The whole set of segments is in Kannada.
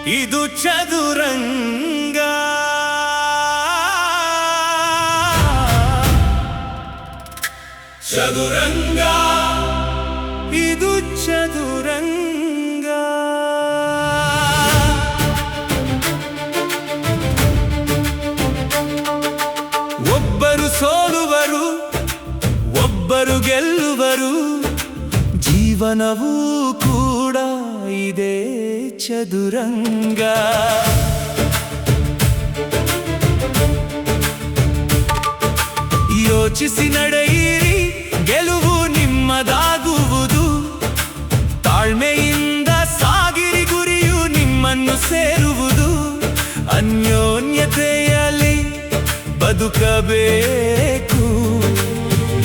ಇದು ಚದುರಂಗ. ಚದುರಂಗ, ಇದು ಚದುರಂಗ. ಒಬ್ಬರು ಸೋಲುವರು, ಒಬ್ಬರು ಗೆಲ್ಲುವರು. ಜೀವನವೂ ಕೂಡ ಇದೇ ಚದುರಂಗ. ಯೋಚಿಸಿ ನಡೆಯಿರಿ, ಗೆಲುವು ನಿಮ್ಮದಾಗುವುದು. ತಾಳ್ಮೆಯಿಂದ ಸಾಗಿರಿ, ಗುರಿಯು ನಿಮ್ಮನ್ನು ಸೇರುವುದು. ಅನ್ಯೋನ್ಯತೆಯಲ್ಲಿ ಬದುಕಬೇಕು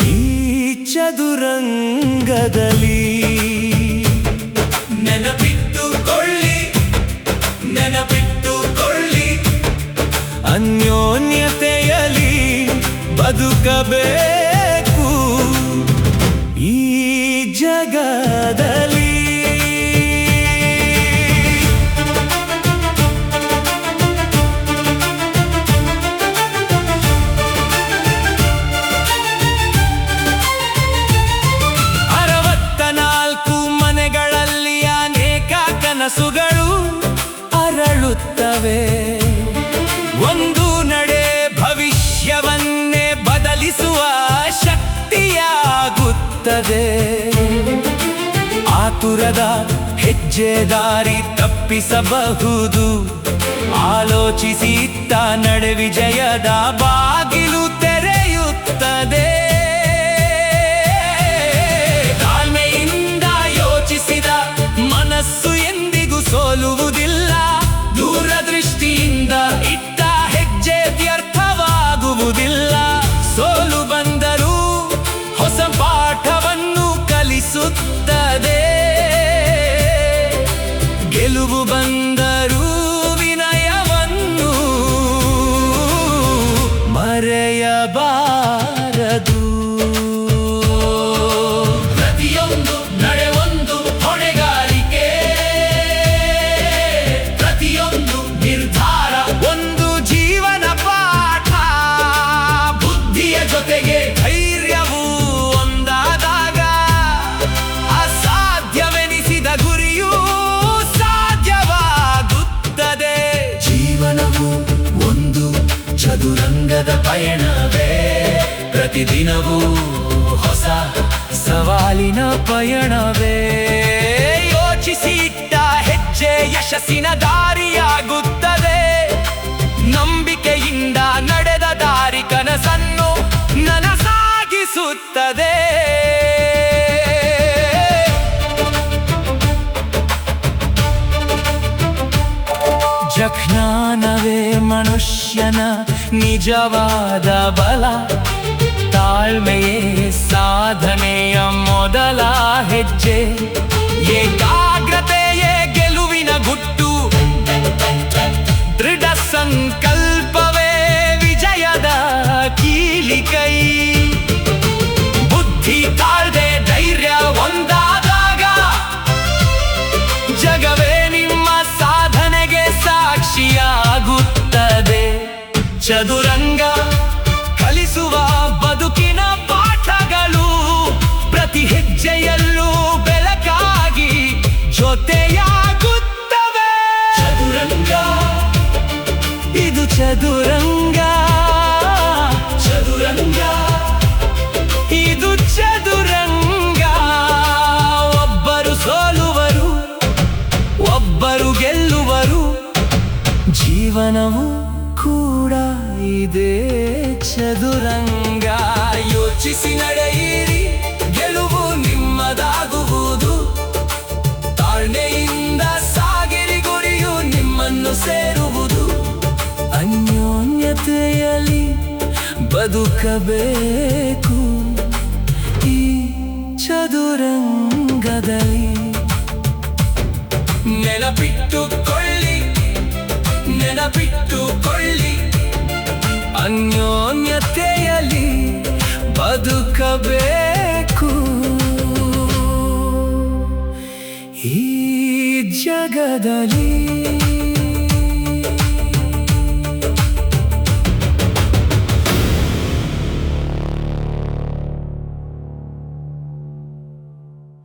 ಈ ಚದುರಂಗದಲ್ಲಿ. ನೆನಪಿಟ್ಟುಕೊಳ್ಳಿ, ನೆನಪಿಟ್ಟುಕೊಳ್ಳಿ, ಅನ್ಯೋನ್ಯತೆಯಲ್ಲಿ ಬದುಕಬೇಕು ಈ ಜಗದಲ್ಲಿ. ಕನಸುಗಳು ಅರಳುತ್ತವೆ. ಒಂದು ನಡೆ ಭವಿಷ್ಯವನ್ನೇ ಬದಲಿಸುವ ಶಕ್ತಿಯಾಗುತ್ತದೆ. ಆತುರದ ಹೆಜ್ಜೆ ದಾರಿ ತಪ್ಪಿಸಬಹುದು. ಆಲೋಚಿಸಿ ಇತ್ತ ನಡೆ ವಿಜಯದ ಬಾಗಿಲು ತೆರೆಯುತ್ತದೆ. ತಾಳ್ಮೆಯಿಂದ ಯೋಚಿಸಿದ ಮನಸ್ಸು ಸೋಲುವುದಿಲ್ಲ. ದೂರದೃಷ್ಟಿಯಿಂದ ಇಟ್ಟ ಹೆಜ್ಜೆ ವ್ಯರ್ಥವಾಗುವುದಿಲ್ಲ. ಸೋಲು ಬಂದರೂ ಹೊಸ ಪಾಠವನ್ನು ಕಲಿಸುತ್ತದೆ. ಗೆಲುವು ಬಂದರೂ ವಿನಯವನ್ನು ಮರೆಯಬಾರದು. ಪ್ರತಿಯೊಂದು ನಡೆ ಒಂದು ಹೊಣೆಗಾರಿಕೆ, ನಿರ್ಧಾರ ಒಂದು ಜೀವನ ಪಾಠ. ಬುದ್ಧಿಯ ಜೊತೆಗೆ ಧೈರ್ಯವು ಒಂದಾದಾಗ ಅಸಾಧ್ಯವೆನಿಸಿದ ಗುರಿಯೂ ಸಾಧ್ಯವಾಗುತ್ತದೆ. ಜೀವನವು ಒಂದು ಚದುರಂಗದ ಪಯಣವೇ. ಪ್ರತಿದಿನವೂ ಹೊಸ ಸವಾಲಿನ ಪಯಣವೇ. ಯೋಚಿಸಿ ಇಟ್ಟ ಹೆಜ್ಜೆ ಯಶಸ್ಸಿನ ದಾರಿಯಾಗುತ್ತದೆ. ನಂಬಿಕೆಯಿಂದ ನಡೆದ ದಾರಿ ಕನಸನ್ನು ನನಸಾಗಿಸುತ್ತದೆ. ಜ್ಞಾನವೇ ಮನುಷ್ಯನ ನಿಜವಾದ ಬಲ. ತಾಳ್ಮೆಯೇ ಸಾಧನೆಯ ಮೊದಲ ಹೆಜ್ಜೆ. ಏಕಾಗ್ರತೆಯೇ ಗೆಲುವಿನ ಗುಟ್ಟು. ದೃಢ ಸಂಕಲ್ಪವೇ ವಿಜಯದ ಕೀಲಿಕೈ. ಬುದ್ಧಿ ತಾಳ್ದೆ ಧೈರ್ಯ ಒಂದಾದಾಗ ಜಗವೇ ನಿಮ್ಮ ಸಾಧನೆಗೆ ಸಾಕ್ಷಿಯಾಗುತ್ತದೆ. ಚದುರಂಗ ಕಲಿಸುವ ಬದುಕಿನ ಪಾಠಗಳು. ಪ್ರತಿ ಹೆಜ್ಜೆಯಲ್ಲೂ ಬೆಳಕಾಗಿ ಜೊತೆಯಾಗುತ್ತವೆ. ಚದುರಂಗ, ಇದು ಚದುರಂಗ. ಚದುರಂಗ, ಇದು ಚದುರಂಗ. ಒಬ್ಬರು ಸೋಲುವರು, ಒಬ್ಬರು ಗೆಲ್ಲುವರು. ಜೀವನವು ಕೂಡ ಇದೇ ಚದುರಂಗ. ಯೋಚಿಸಿ ನಡೆಯಿರಿ, ಗೆಲುವು ನಿಮ್ಮದಾಗುವುದು. ತಾಳ್ಮೆಯಿಂದ ಸಾಗಿರಿ, ಗುರಿಯು ನಿಮ್ಮನ್ನು ಸೇರುವುದು. ಅನ್ಯೋನ್ಯತೆಯಲ್ಲಿ ಬದುಕಬೇಕು ಈ ಚದುರಂಗದಲ್ಲಿ. ನೆನಪಿಟ್ಟುಕೊಳ್ಳಿ, ನೆನಪಿಟ್ಟುಕೊಳ್ಳಿ, ಅನ್ಯೋನ್ಯತೆಯಲ್ಲಿ ಬದುಕಬೇಕು ಈ ಜಗದಲ್ಲಿ.